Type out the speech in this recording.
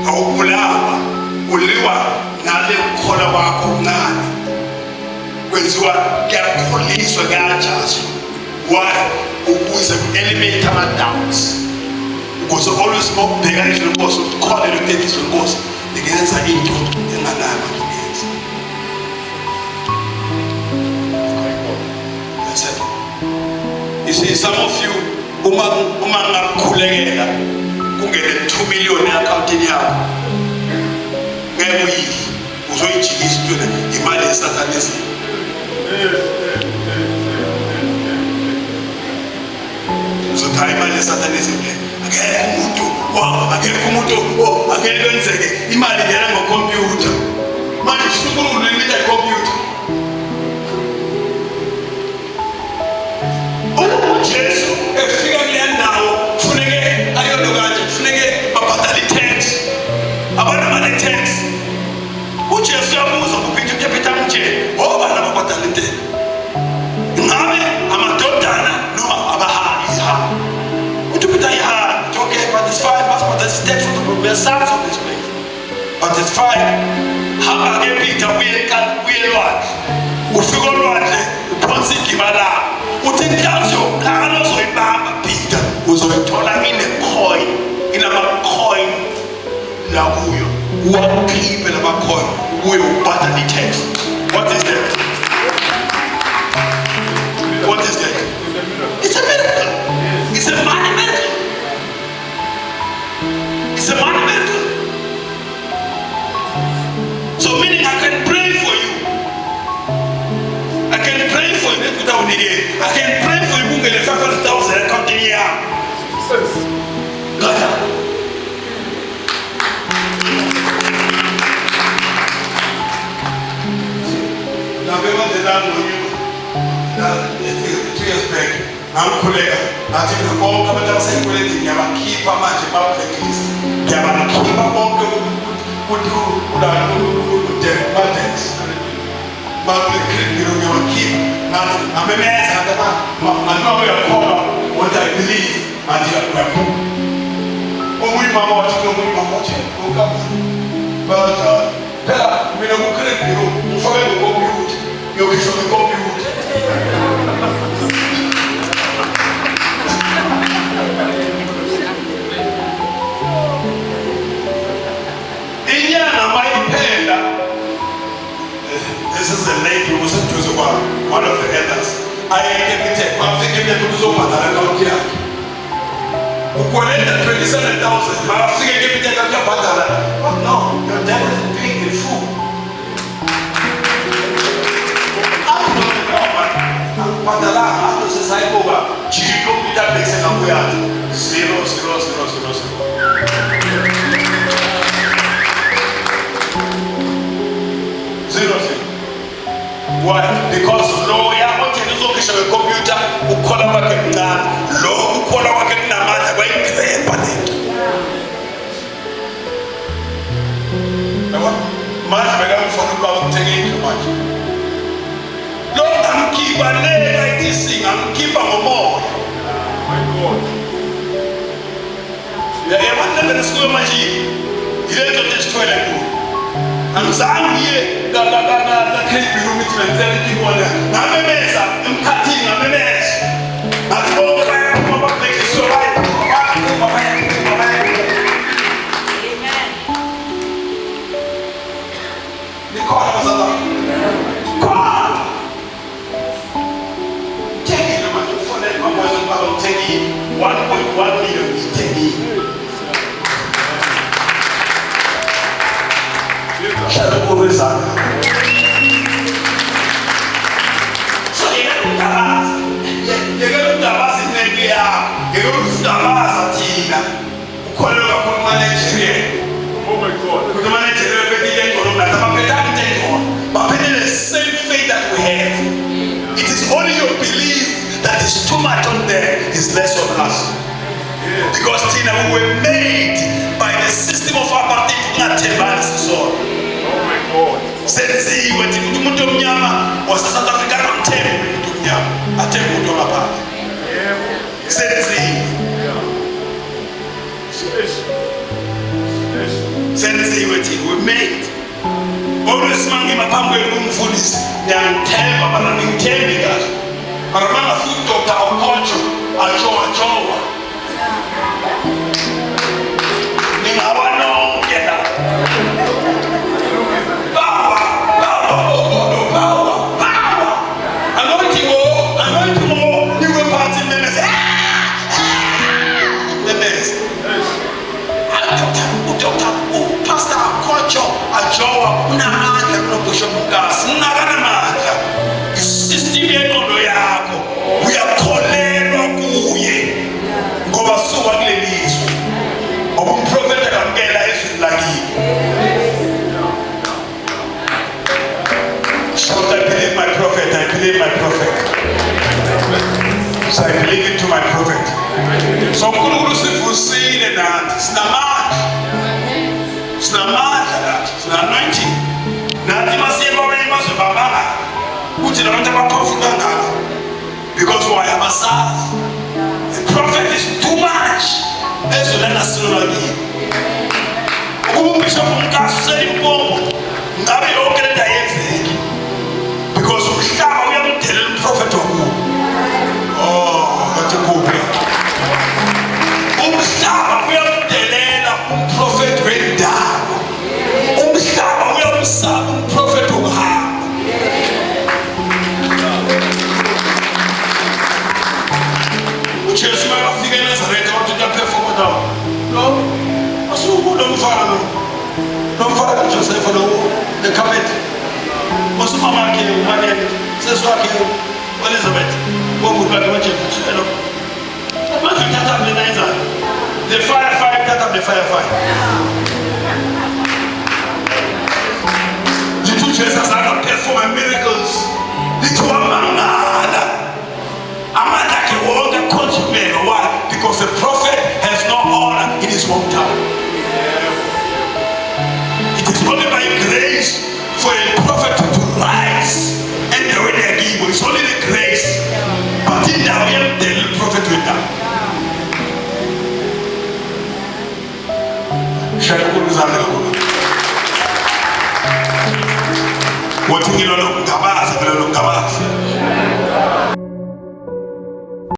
awubulawa uliwa nale ukukholwa kwakho okuncane kwenziwa kuyakholiswa kuyajazwa. Why? Ukuze ku-eliminate ama-doubts, ukuze always mawubheka izwi lenkosi ukholelwe ekuteni izwi lenkosi lingenza into enganayo malingenza. You see, some of you, uma ngakukhulekela kungene 2 million e-accountini yakho, ngeke uyidle, uzoyijikisa into imali yesatanisi. Uzothaya imali yesatanisi le. Akekho umuntu angeke kwenzeke imali ngena ngokhompyutha. Manje uNkulunkulu ulimita ikhompyutha. Jesu efika kule ndawo kufuneke ayoloka kanje, kufuneke babhadale i-tax. Abantu abane-tax. uJesu uyabuza kuPeter nje, ngoba laba babhadala intela. Ngabe amadodana noma abahambi ihamba? UPeter ihamba. Okay, but it's fine, but this tax will be sons of this place. But it's fine. Hamba ke Peter uye lwandle. Ufika olwandle uphonsa igibala. Uthi mhlawumbe uqala uzoyibamba Peter, uzoyithola ine-coin, inama-coin la kuyo. Uwakhiphe lama-coin, ubuye ubhadale i-tax. What is that? What is that? It's a miracle. It's a money miracle. It's a money miracle. So meaning I can pray for you. I can pray for you. I can pray for you. Google 500,000 continue. God. Now we want to learn from you. 2 years back, I'm a colleague. I think the bomb coming down saying quality. You have a keep a match about the keys. You have a keep a bomb would do the buttons. But you know, keep. I'm a man. I know your call what I believe and your weapon. Oh, we my watching, oh, come. But we don't create you for the compute. You can show the compute. Indiana, my pen. This is the lady who was one of the elders. I am thinking that to do here. Who collected 27,000. I'm thinking that no, your dad isn't paying in full. I don't know, man. Padala, I was a side over. She told me that makes it a weird. 0, 0, 0, 0, 0. 0, 0. Why? Because lo yakuthi nizokhisha ngecomputer ukukhola kwakhe mncane, lo ukukhola kwakhe kunamandla kwayidreba lento. Manje bekamfuna ukuba ukuthenga indlu manje. Lo ngamkhipha le ITC, ngamkhipha ngomoya. My God. Yabona benisikuyo manje. Yilento esithwele kuyo. Angizange la creepy room it and tell people ngamemeza emkhathini ngamemeza akubona bayakuma make it so right. Amen. Nicola was Allah. God. Take it man for that one about take 1.1 million take it. Shadow over Zaka. So you're going to Tabas in India, you're going to Tabas Atina, Colonel of Managerial. Oh my God. The manager but the same faith that we have. It is only your belief that is too much on there, is less on us. Because Tina, we were made by the system of apartheid not soul. Senzi wati mtu mnyama wa South Africa na mtemu mtu mnyama atemu mtu hapa. Senzi. senze ukuthi we made. Always mangi maphambi kumfundisi ngiyamthemba bana ngithembi kahle. Mara mama futhi Dr. Okocho ajowa. Ningawanonke la. Power. Anointing more. You will party members. Pastor Okocho ajowa unamandla kunokusho mukasi ungakanamandla isystem yenqondo yakho uyakholelwa kuye ngoba suka kulelizwe obumprofeta kamkela ezweni lakini. Shout, I believe my prophet. So I believe into my prophet. So uNkulunkulu sivusile nathi sinamandla nathi sina anointing nathi masiyeba abanye babanga uthi nabantu abaphofula ngalo because why abasazi the prophet is too much ezolana silolakini ukubishop uMkasi selimpomo ngabe yonke lento ayenzeki because umhlaba uyamdelela umprofet wakuwo. Kathi kuphi umhlaba uyamdelela umprofet wendawo, umhlaba uyamsaba umprofet wokuhamba. uJesu makafika eNazaretha wathi uyaphefuma ndawo lo asuku lo mfana kaJoseph lo nekhabethe osumama wakhe uMariya sesu wakhe uElizabeth wonke bakhe bajesu lo manje uthatha mina enzani the fire uthatha the fire little Jesus akaperform miracles little amangala amandla akhe wonke consummate. Why? Because the prophet has no honor in his hometown. It is only by grace for a prophet to rise and the way they give. It's only the grace. But in the way the prophet will die. What you know, Gabas.